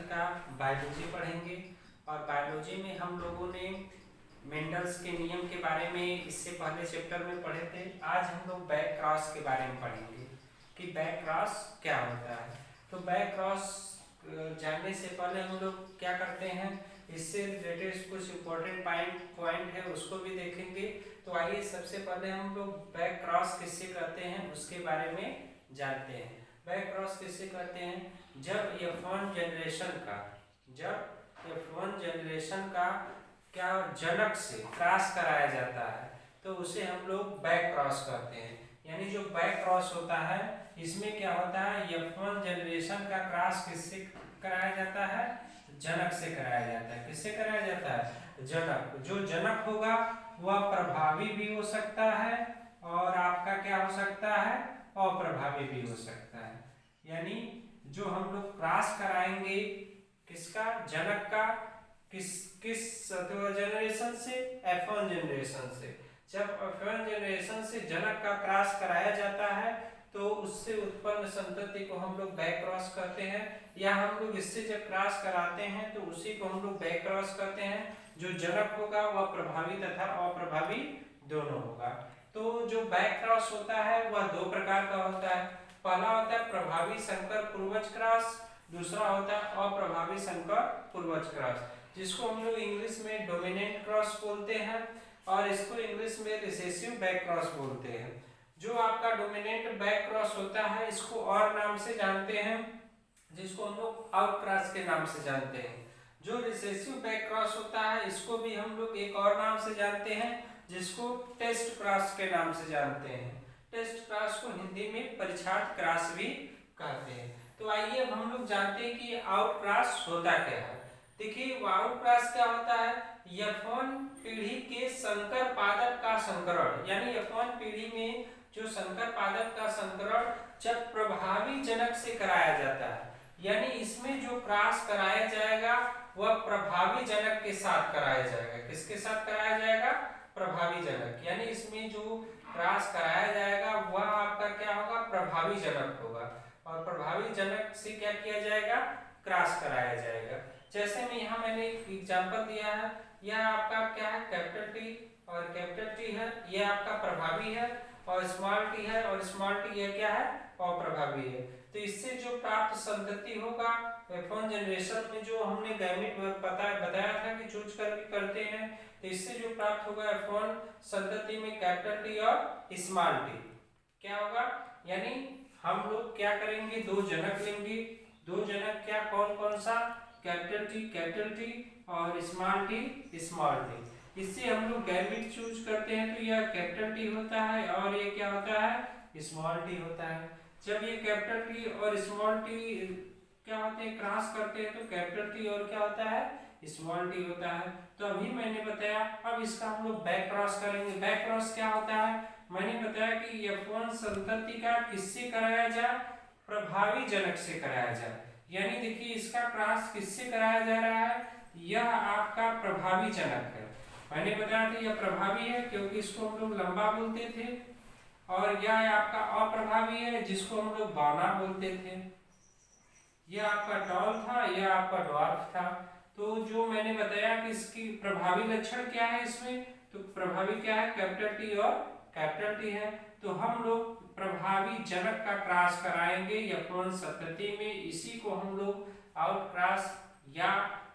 का बायोलॉजी पढ़ेंगे। और बायोलॉजी में हम लोगों ने मेंडल्स के नियम के बारे में इससे पहले चैप्टर में पढ़े थे। आज हम लोग बैक क्रॉस के बारे में पढ़ेंगे कि बैक क्रॉस क्या होता है। तो बैक क्रॉस जानने से पहले हम लोग क्या करते हैं, इससे रिलेटेड कुछ इम्पोर्टेंट पॉइंट है उसको भी देखेंगे। तो आइए सबसे पहले हम लोग बैक क्रॉस किससे करते हैं उसके बारे में जानते हैं। बैक क्रॉस किससे करते हैं, जब F1 जनरेशन का क्या जनक से क्रॉस कराया जाता है तो उसे हम लोग बैक क्रॉस करते हैं। यानी जो बैक क्रॉस होता है इसमें क्या होता है, F1 जनरेशन का क्रॉस किससे कराया जाता है, जनक से कराया जाता है। किससे कराया जाता है, जनक। जो जनक होगा वह प्रभावी भी हो सकता है और आपका क्या हो सकता है, अप्रभावी भी हो सकता है। यानी जो हम लोग क्रॉस कराएंगे किसका, जनक का, किस जनरेशन से, F1 जनरेशन से। जब F1 जनरेशन से जनक का क्रॉस कराया जाता है तो उससे उत्पन्न संतति को हम लोग बैक क्रॉस करते हैं। या हम लोग इससे जब क्रॉस कराते हैं तो उसी को हम लोग बैक क्रॉस करते हैं। जो जनक होगा वह प्रभावी तथा अप्रभावी दोनों होगा। तो जो बैक क्रॉस होता है वह दो प्रकार का होता है। पहला होता है प्रभावी संकर पूर्वज क्रॉस, दूसरा होता है अप्रभावी संकर पूर्वज क्रॉस, जिसको हम लोग इंग्लिश में डोमिनेंट क्रॉस बोलते हैं और इसको इंग्लिश में रिसेसिव बैक क्रॉस बोलते हैं। जो आपका डोमिनेंट बैक क्रॉस होता है इसको और नाम से जानते हैं, जिसको हम लोग आउट क्रॉस के नाम से जानते हैं। जो रिसेसिव बैक क्रॉस होता है इसको भी हम लोग एक और नाम से जानते हैं, जिसको टेस्ट क्रॉस के नाम से जानते हैं। टेस्ट क्रॉस को हिंदी में परीक्षार्थ क्रॉस भी कहते हैं। तो आइए अब हम लोग जानते हैं कि आउट क्रॉस होता क्या है। देखिए आउट क्रॉस क्या होता है, F1 पीढ़ी के संकर पादप का संकरण। यानी F1 पीढ़ी में जो संकर पादप का संकरण जब प्रभावी जनक से कराया जाता है, यानी इसमें जो क्रॉस कराया जाएगा वह प्रभावी जनक के साथ कराया जाएगा। किसके साथ कराया जाएगा, प्रभावी जनक। यानी इसमें जो क्रॉस कराया जाएगा वह आपका क्या होगा, प्रभावी जनक होगा। और प्रभावी जनक से क्या किया जाएगा, क्रॉस कराया जाएगा। जैसे मैं यहाँ मैंने एक एग्जांपल दिया है, यह आपका क्या है, कैपिटल टी और कैपिटल टी है, यह आपका प्रभावी है और स्मॉल टी है और स्मॉल टी यह क्या है, अप्रभावी है। तो इससे जो प्राप्त संतति होगा F1 जनरेशन में जो हमने गैमेट बताया था कि चूज करके करते हैं, तो इससे जो प्राप्त होगा F1 संतति में कैपिटल टी और स्मॉल टी क्या होगा। यानी हम लोग क्या करेंगे, दो जनक लेंगे। दो जनक क्या, कौन कौन सा, कैपिटल टी और स्मॉल टी। इससे हम लोग गैमेट चूज करते हैं तो यह कैपिटल टी होता है और ये क्या होता है, स्मॉल टी होता है। जब ये कैपिटल टी और स्मॉल टी क्या होते हैं, क्रॉस करते हैं तो कैपिटल टी और क्या होता है, स्मॉल टी होता है। तो अभी मैंने बताया, अब इसका हम लोग बैक क्रॉस करेंगे। बैक क्रॉस क्या होता है, मैंने बताया कि F1 संतति का किससे कराया जाए, प्रभावी जनक से कराया जाए। यानी देखिए इसका क्रॉस किससे कराया जा रहा है, यह आपका प्रभावी जनक है। मैंने बताया था यह प्रभावी है क्योंकि इसको हम लोग लंबा बोलते थे, और यह आपका अप्रभावी है जिसको हम लोग बौना बोलते थे। यह आपका टॉल था, यह आपका ड्वार्फ था। तो जो मैंने बताया कि इसकी प्रभावी लक्षण क्या है इसमें, तो प्रभावी क्या है, कैपिटल टी और कैपिटल टी है। तो हम लोग प्रभावी जनक का क्रॉस कराएंगे F1 संतति में, इसी को हम लोग आउट क्रॉस या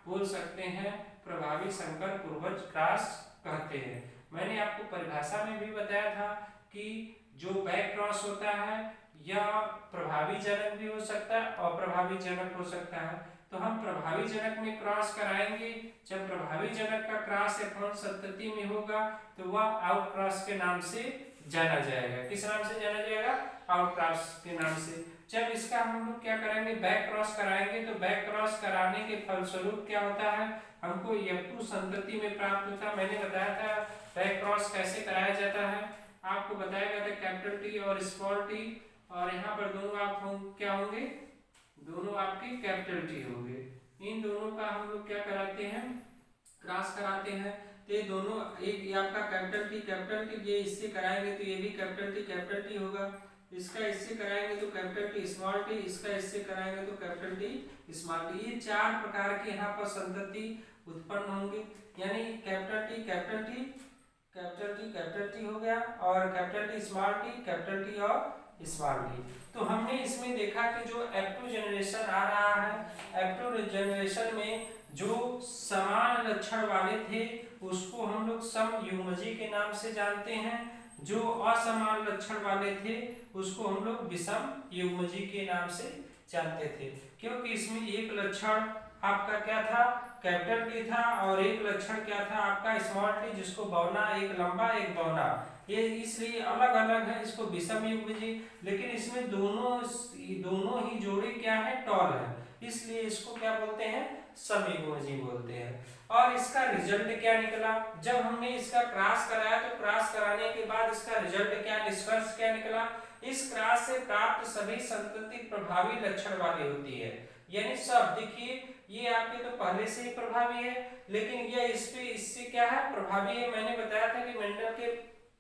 बोल सकते हैं प्रभावी संकर पूर्वज क्रॉस कहते हैं। मैंने आपको परिभाषा में भी बताया था कि जो बैक क्रॉस होता है यह प्रभावी जनक भी हो सकता है और अप्रभावी जनक हो सकता है। तो हम प्रभावी जनक में क्रॉस कराएंगे। जब प्रभावी जनक का क्रॉस F1 संतति में होगा तो वह आउट क्रॉस के नाम से जाना जाएगा। किस नाम से जाना जाएगा, आउट क्रॉस के नाम से। जब इसका हम लोग क्या करेंगे, बैक क्रॉस कराएंगे, तो बैक क्रॉस कराने के फलस्वरूप क्या होता है, हमको F2 संतति में प्राप्त होता है। मैंने बताया था बैक क्रॉस कैसे कराया जाता है, आपको बताया गया था कैपिटल टी और स्मॉल टी, और यहाँ पर दोनों आप क्या होंगे, दोनों आपके कैपिटल टी होंगे। इन दोनों का हम लोग क्या कराते हैं, क्रॉस कराते हैं। तो ये दोनों, एक ये आपका कैपिटल टी ये इससे कराएंगे तो ये भी कैपिटल टी होगा, इसका इससे कराएंगे तो कैपिटल टी स्मॉल टी, इसका इससे कराएंगे तो कैपिटल टी स्मॉल टी। ये चार प्रकार के यहाँ पर संतति उत्पन्न होंगे, यानी capital T capital T capital T capital T हो गया, और capital T small T capital T और स्मॉल टी। तो हमने इसमें देखा कि जो F2 जनरेशन आ रहा है, F2 जनरेशन में जो समान लक्षण वाले थे उसको हम लोग समयुग्मजी के नाम से जानते हैं, जो असमान लक्षण वाले थे उसको हम लोग विषम युग्मजी के नाम से जानते थे, क्योंकि इसमें एक लक्षण आपका क्या था, कैपिटल टी था, और एक लक्षण क्या था आपका स्मॉल टी, जिसको बौना, एक लंबा एक बौना, ये इसलिए अलग अलग है, इसको विषम युग्मजी। लेकिन इसमें दोनों ही जोड़े क्या है, टॉल है, इसलिए इसको क्या बोलते हैं, समयुग्मजी बोलते हैं। और इसका रिजल्ट क्या निकला, जब हमने इसका क्रॉस कराया तो क्रॉस कराने के बाद इसका रिजल्ट क्या, निष्कर्ष क्या निकला, इस क्रॉस से प्राप्त सभी संतति प्रभावी लक्षण वाली होती है। यानी सब देखिए, ये आपके तो पहले से ही प्रभावी है, लेकिन ये इससे क्या है, प्रभावी है। मैंने बताया था कि मेंडल के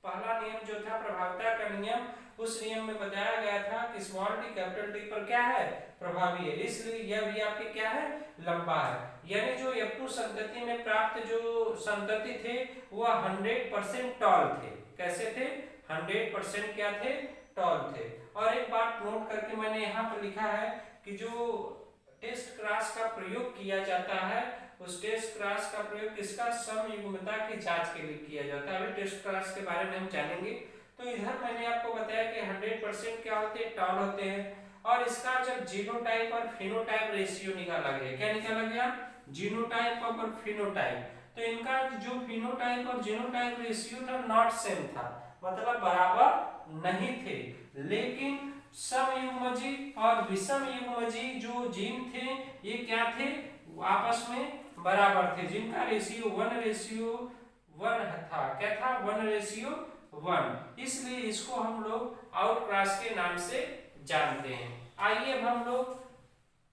पहला नियम जो था प्रभावता का नियम, उस नियम में बताया गया था कि स्मॉल टी कैपिटल टी पर क्या है, प्रभावी है, इसलिए यह भी आपके क्या है, लंबा है। यानी जो F2 संतति में प्राप्त जो संतति थे वह 100% टॉल थे। कैसे थे, 100% क्या थे, टॉल थे। और एक बात नोट करके मैंने यहाँ पर लिखा है कि जो टेस्ट क्रॉस का प्रयोग किया जाता है, उस टेस्ट क्रॉस का प्रयोग किसका, समयुग्मता की जांच के लिए किया जाता है। अभी टेस्ट क्रॉस के बारे में हम जानेंगे। तो इधर मैंने आपको बताया कि 100% क्या होते हैं, टॉल होते हैं। और इसका जब जीनोटाइप और फिनोटाइप रेशियो निकाला गया, क्या निकाला गया, जीनोटाइप और फिनोटाइप, तो इनका जो फिनोटाइप और जीनोटाइप रेशियो था नॉट सेम था, मतलब बराबर नहीं थे। लेकिन समयुग्मजी और विषम युग्मजी जो जीन थे ये क्या थे, आपस में बराबर थे, जिनका रेशियो 1:1 था। क्या था, 1:1। इसलिए इसको हम लोग आउट क्रॉस के नाम से जानते हैं। आइए अब हम लोग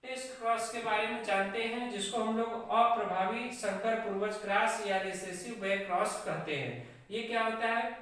टेस्ट क्रॉस के बारे में जानते हैं, जिसको हम लोग अप्रभावी संकर पूर्वज क्रॉस या रिसेसिव बैक क्रॉस कहते हैं। ये क्या होता है,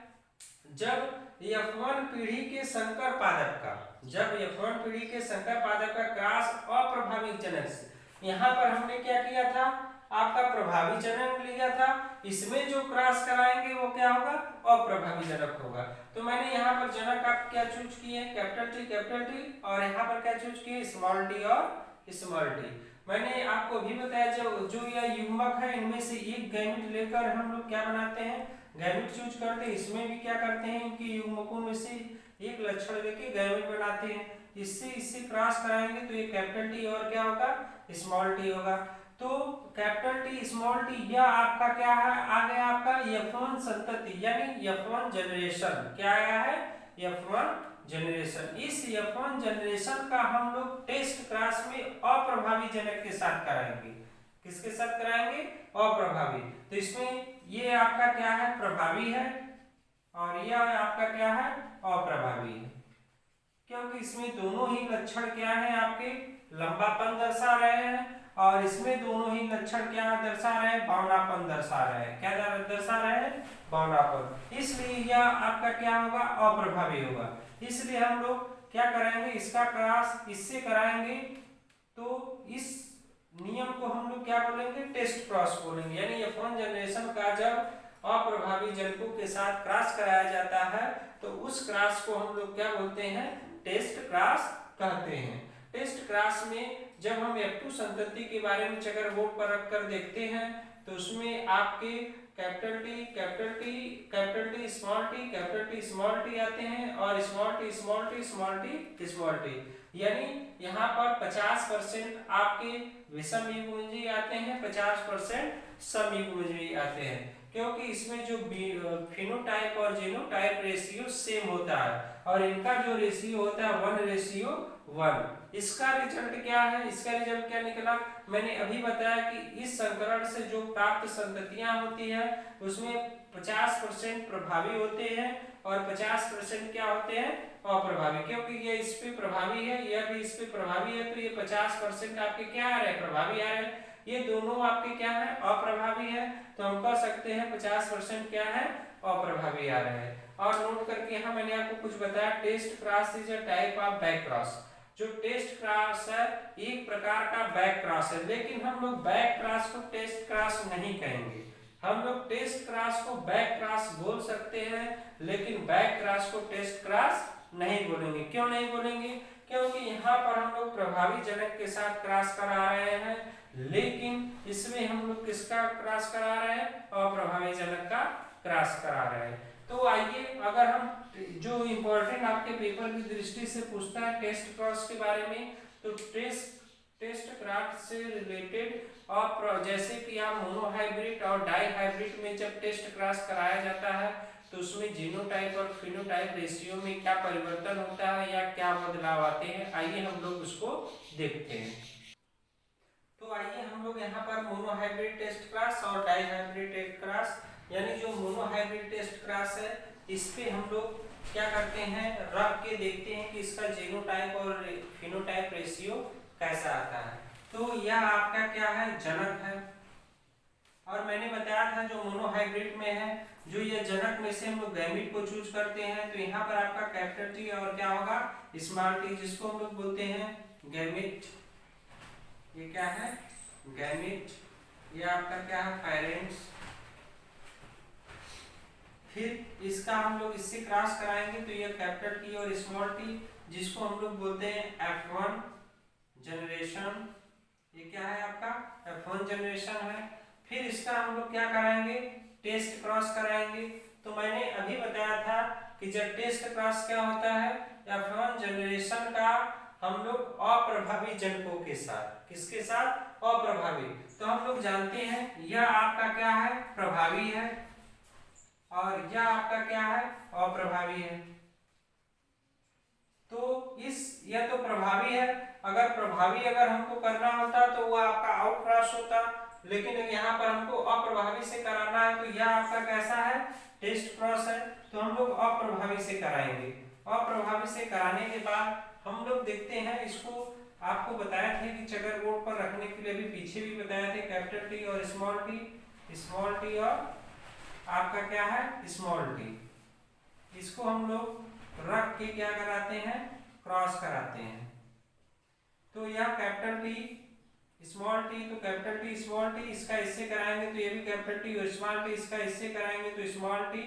जब F1 पीढ़ी के संकर पादप का, जब F1 पीढ़ी के संकर पादप का क्रॉस अप्रभावी जनक से, यहाँ पर हमने क्या किया था, आपका प्रभावी जनक लिया था, इसमें जो क्रॉस कराएंगे वो क्या होगा, अप्रभावी जनक होगा। तो मैंने यहाँ पर जनक आप क्या चूज किए, कैपिटल टी, और यहाँ पर क्या चूज किए, स्मॉल टी और स्मॉल टी। मैंने आपको अभी बताया जो यह युग्मक है, इनमें से एक गैमेट लेकर हम लोग क्या बनाते हैं, गैमेट चूज करते हैं। इसमें भी क्या करते हैं कि युग्मकों में से एक लक्षण लेके गैमेट बनाते हैं, इससे क्रॉस कराएंगे तो ये कैपिटल टी और क्या होगा, स्मॉल टी होगा। तो कैपिटल टी स्मॉल टी, यह आपका क्या है, आ गया आपका F1 संतति, यानी F1 जनरेशन। क्या आया है, F1 जनरेशन। इस F1 जनरेशन का हम लोग टेस्ट क्रॉस में अप्रभावी जनक के साथ कराएंगे। किसके साथ कराएंगे, अप्रभावी। तो इसमें ये आपका क्या है, प्रभावी है, और यह आपका क्या है, अप्रभावी है, क्योंकि इसमें दोनों ही लक्षण क्या है, आपके लंबापन दर्शा रहे हैं, और इसमें दोनों ही लक्षण क्या दर्शा रहे हैं, बौनापन दर्शा रहे हैं। क्या दर्शा रहे हैं, बौनापन। इसलिए यह आपका क्या होगा, अप्रभावी होगा। इसलिए हम लोग क्या कराएंगे, इसका क्रॉस इससे कराएंगे तो इस नियम को हम लोग क्या बोलेंगे, टेस्ट क्रॉस बोलेंगे। यानी F1 जनरेशन का जब अप्रभावी जनकों के साथ क्रॉस कराया जाता है तो उस क्रॉस को हम लोग क्या बोलते हैं, टेस्ट क्रॉस कहते हैं। टेस्ट क्रॉस में जब हम F2 संतति के बारे में चकर बोर्ड पर रख कर देखते हैं तो उसमें आपके कैपिटल टी स्मॉल टी आते हैं, और स्मॉल टी, यानी यहाँ पर 50% आपके विषम युग्मजी आते हैं, 50% समयुग्मजी आते हैं, क्योंकि इसमें जो फिनोटाइप और जीनोटाइप रेशियो सेम होता है, और इनका जो रेशियो होता है 1:1। इसका रिजल्ट क्या है, इसका रिजल्ट क्या निकला, मैंने अभी बताया कि इस संकरण से जो प्राप्त संततियां होती है उसमें 50% प्रभावी होते हैं और 50% क्या होते हैं, अप्रभावी। क्योंकि ये इस पे प्रभावी है, यह भी इस पे प्रभावी है, तो ये 50% आपके क्या आ रहे हैं, प्रभावी आ रहे हैं। ये दोनों आपके क्या है, अप्रभावी है, तो हम कह सकते हैं 50% क्या है, अप्रभावी आ रहे हैं। और नोट करके यहाँ मैंने आपको कुछ बताया, test cross is a type of back cross. जो टेस्ट क्रॉस है एक प्रकार का बैक क्रॉस है, लेकिन हम लोग बैक क्रॉस को टेस्ट क्रॉस नहीं कहेंगे। हम लोग टेस्ट क्रॉस को बैक क्रॉस बोल सकते हैं, लेकिन बैक क्रॉस को टेस्ट क्रॉस नहीं बोलेंगे। क्यों नहीं बोलेंगे? क्योंकि यहाँ पर हम लोग प्रभावी जनक के साथ क्रॉस करा रहे हैं, लेकिन इसमें हम लोग किसका क्रॉस करा रहे हैं, अप्रभावी जनक का क्रॉस करा रहे हैं। तो आइए, अगर हम जो इम्पोर्टेंट आपके पेपर की दृष्टि से पूछता है टेस्ट क्रॉस के बारे में, तो टेस्ट क्रॉस से रिलेटेड और जैसे कि आप मोनोहाइब्रिड और डाइहाइब्रिड में जब टेस्ट क्रॉस कराया जाता है तो उसमें जीनोटाइप और फिनोटाइप रेशियो में क्या परिवर्तन होता है या क्या बदलाव आते हैं, आइए हम लोग उसको देखते हैं। तो आइए हम लोग यहाँ पर मोनोहाइब्रिड टेस्ट क्रॉस और डाइहाइब्रिड टेस्ट क्रॉस, यानी जो मोनोहाइब्रिड टेस्ट क्रॉस है इस पे हम लोग क्या करते हैं, रख के देखते हैं कि इसका जीनोटाइप और फिनोटाइप रेशियो कैसा आता है। तो यह आपका क्या है, जनक है। और मैंने बताया था जो मोनोहाइब्रिड में है, जो ये जनक में से हम लोग गैमीट को चूज करते हैं, तो यहाँ पर आपका कैपिटल टी और क्या होगा, स्मॉल टी, जिसको हम लोग बोलते हैं गैमीट। ये क्या है, गैमीट। ये आपका क्या है, पेरेंट्स। फिर इसका हम लोग इससे क्रॉस कराएंगे तो ये कैपिटल टी और स्मॉल टी, जिसको हम लोग बोलते हैं F1 जनरेशन। ये क्या है आपका, F1 जनरेशन है। फिर इसका हम लोग क्या कराएंगे, टेस्ट क्रॉस कराएंगे। तो मैंने अभी बताया था कि जब टेस्ट क्रॉस क्या होता है, F1 जनरेशन का हम लोग अप्रभावी जनकों के साथ, किसके साथ, अप्रभावी। तो हम लोग जानते हैं यह आपका क्या है, प्रभावी है, और यह आपका क्या है, अप्रभावी है। तो यह तो प्रभावी है, अगर प्रभावी अगर हमको करना होता तो वह आपका आउट क्रॉस होता, लेकिन यहाँ पर हमको अप्रभावी से कराना है, तो यह आपका कैसा है, टेस्ट क्रॉस है। तो हम लोग अप्रभावी से कराएंगे। अप्रभावी से कराने के बाद हम लोग देखते हैं इसको, आपको बताया थे कि चेकर बोर्ड पर रखने के लिए, भी पीछे भी बताया थे, कैपिटल टी और स्मॉल टी और आपका क्या है, स्मॉल टी। इसको हम लोग रख के क्या कराते हैं, क्रॉस कराते हैं। तो यह कैपिटल टी स्मॉल टी, तो कैपिटल टी स्मॉल टी, इसका इससे कराएंगे तो ये भी कैपिटल टी और स्मॉल टी, इसका इससे कराएंगे तो स्मॉल टी,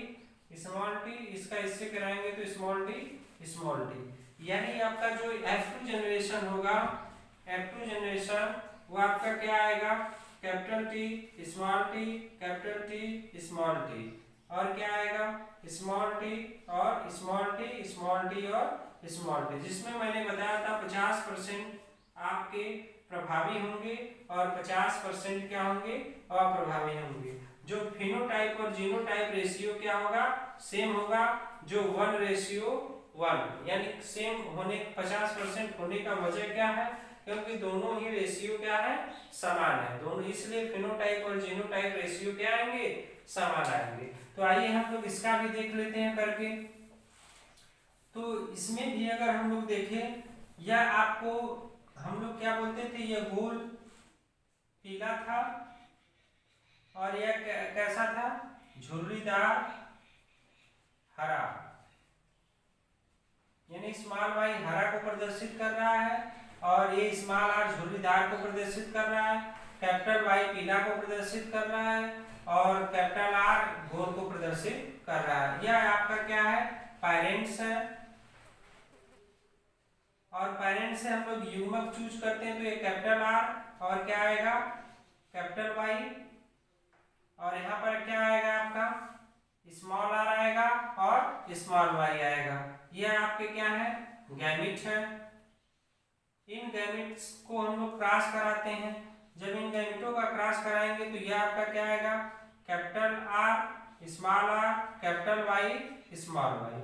इसका इससे कराएंगे तो स्मॉल टी। यानी आपका जो F2 जनरेशन होगा, F2 जनरेशन, वो आपका क्या आएगा, capital T small T, capital T small T, और क्या आएगा, स्मॉल टी और स्मॉल टी, स्मॉल टी और स्मॉल टी, जिसमें मैंने बताया था 50% आपके प्रभावी होंगे और 50% क्या होंगे, अप्रभावी होंगे। जो फिनोटाइप और जीनोटाइप रेशियो क्या होगा, सेम होगा, जो 1:1, यानी सेम होने 50% होने का वजह क्या है, क्योंकि दोनों ही रेशियो क्या है, समान है दोनों, इसलिए फिनोटाइप और जीनोटाइप रेशियो क्या आएंगे, समान आएंगे। तो आइए हम लोग इसका भी देख लेते हैं करके। तो इसमें भी अगर हम लोग देखें, यह आपको हम लोग क्या बोलते थे, यह गोल पीला था और यह कैसा था, झुर्रीदार हरा, यानी स्मॉल वाई हरा को प्रदर्शित कर रहा है और ये स्मॉल आर झुर्रीदार को प्रदर्शित कर रहा है, कैपिटल वाई पीला को प्रदर्शित कर रहा है और कैपिटल आर गोल को प्रदर्शित कर रहा है। यह आपका क्या है, पेरेंट्स है, और पेरेंट्स से हम लोग युग्मक चूज करते हैं, तो ये कैपिटल आर और क्या आएगा, कैपिटल वाई, और यहाँ पर क्या आएगा आपका, स्मॉल आर आएगा और स्मॉल वाई आएगा। यह आपके क्या है, गैमिट है। इन गैमिट्स को हम लोग क्रॉस कराते हैं। जब इन गैमिटों का क्रॉस कराएंगे तो यह आपका क्या आएगा, capital R small R, capital Y small Y.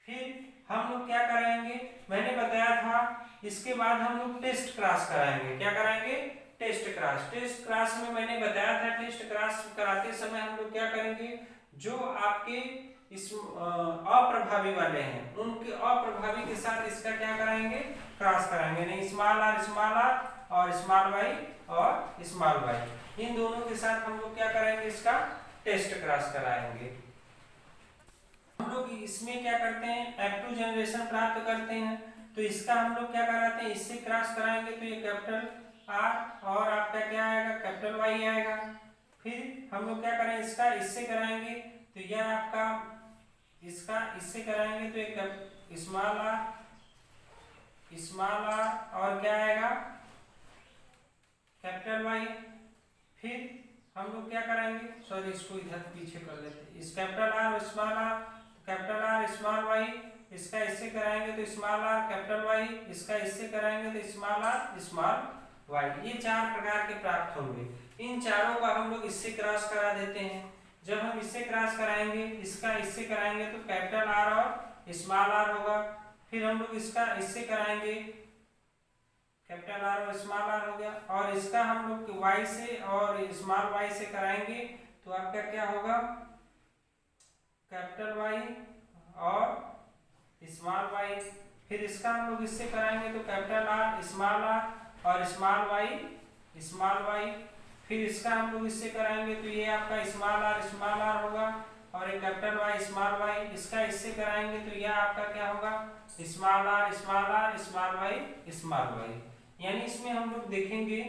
फिर हम लोग क्या कराएंगे, मैंने बताया था, इसके बाद हम लोग टेस्ट क्रॉस कराएंगे। क्या कराएंगे, टेस्ट क्रॉस। टेस्ट क्रॉस में मैंने बताया था, टेस्ट क्रॉस कराते समय हम लोग क्या करेंगे, जो आपके इस अप्रभावी वाले हैं उनके अप्रभावी के साथ इसका क्या कराएंगे, क्रॉस कराएंगे। नहीं, स्मॉल आर और स्मॉल y, इन दोनों के साथ हम लोग क्या करेंगे, इसका टेस्ट क्रॉस कराएंगे। हम लोग इसमें क्या करते हैं, F2 जनरेशन प्राप्त करते हैं, तो इसका हम लोग क्या कराते हैं, इससे क्रॉस कराएंगे तो ये कैपिटल R और आपका क्या आएगा, कैपिटल Y आएगा। फिर हम लोग क्या करें, इसका इससे कराएंगे तो यह आपका, इसका इससे कराएंगे तो एक स्मॉल r और क्या आएगा, कैपिटल Y। फिर हम लोग क्या करेंगे, सॉरी इसको इधर पीछे कर लेते हैं, इस कैपिटल R और small r, capital R small y, इसका इससे कराएंगे तो स्मॉल r कैपिटल Y, इसका इससे कराएंगे तो स्मॉल r स्मॉल y। ये चार प्रकार के प्राप्त होंगे। इन चारों का हम लोग इससे क्रॉस करा देते हैं। जब हम इससे क्रॉस कराएंगे, इसका इससे कराएंगे तो कैपिटल R और स्मॉल r होगा। फिर हम लोग इसका इससे कराएंगे, कैपिटल R और स्मॉल r हो गया, और इसका हम लोग y से और स्मॉल y से कराएंगे तो आपका क्या होगा, कैपिटल Y और स्मॉल y। फिर इसका हम लोग इससे कराएंगे तो कैपिटल R स्मॉल r और स्मॉल y। फिर इसका हम लोग इससे कराएंगे तो ये आपका स्मॉल r होगा और एक कैपिटल Y स्मॉल y। इसका इससे कराएंगे तो यह आपका क्या होगा, स्मॉल r स्मॉल y। यानी इसमें हम लोग देखेंगे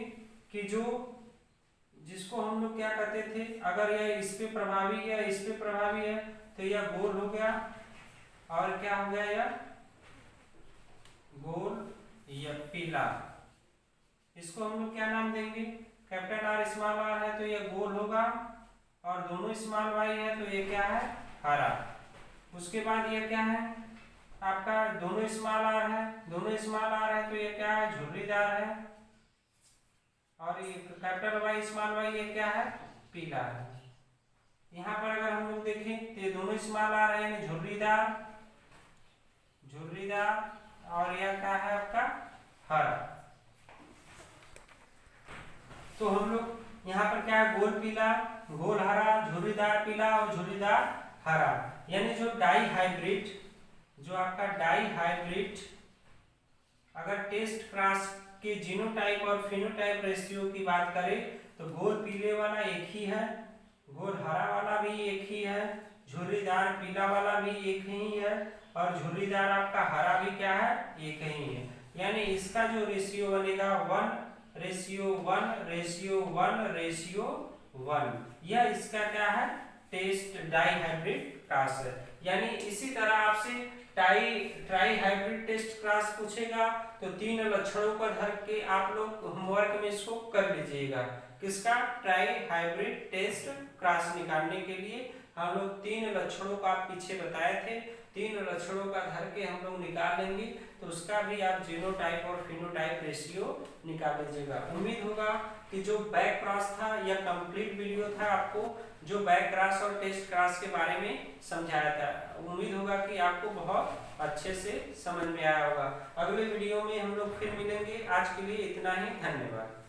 कि जो जिसको हम लोग क्या कहते थे, अगर यह इस पे प्रभावी या इस पे प्रभावी है तो यह गोल हो गया, और क्या हो गया, यह गोल या पीला। इसको हम लोग क्या नाम देंगे, कैपिटल R स्मॉल r है तो यह गोल होगा, और दोनों स्मॉल y है तो ये क्या है, हरा। उसके बाद ये क्या है आपका, दोनों स्मॉल r है तो ये क्या है, झुर्रीदार है, और ये कैपिटल Y स्मॉल y ये क्या है, पीला है। यहाँ पर अगर हम लोग देखें तो ये दोनों स्मॉल r है यानी झुर्रीदार, और यह क्या है आपका, हरा। तो हम लोग यहाँ पर क्या है, गोल पीला, गोल हरा, झुर्रीदार पीला और झुर्रीदार हरा। यानी जो डाई हाइब्रिड, जो आपका डाई हाइब्रिड अगर टेस्ट क्रॉस के जीनोटाइप और फिनोटाइप रेशियो की बात करें तो गोल पीले वाला एक ही है, गोल हरा वाला भी एक ही है, झुर्रीदार पीला वाला भी एक ही है, और झुर्रीदार आपका हरा भी क्या है, एक ही है। यानी इसका जो रेशियो बनेगा 1:1:1:1, यह इसका क्या है, टेस्ट डाई हाइब्रिड क्रॉस है। यानी इसी तरह आपसे ट्राई हाइब्रिड टेस्ट क्रॉस पूछेगा तो 3 लक्षणों को धर के आप लोग होमवर्क में इसको कर लीजिएगा। किसका, ट्राई हाइब्रिड टेस्ट क्रॉस निकालने के लिए हम लोग 3 लक्षणों का पीछे बताए थे, 3 लक्षणों का धर के हम लोग निकाल लेंगे, तो उसका भी आप जीनोटाइप और फिनोटाइप रेशियो निकाल लीजिएगा। उम्मीद होगा कि जो बैक क्रॉस था यह कंप्लीट वीडियो था, आपको जो बैक क्रॉस और टेस्ट क्रॉस के बारे में समझाया था। उम्मीद होगा कि आपको बहुत अच्छे से समझ में आया होगा। अगले वीडियो में हम लोग फिर मिलेंगे। आज के लिए इतना ही, धन्यवाद।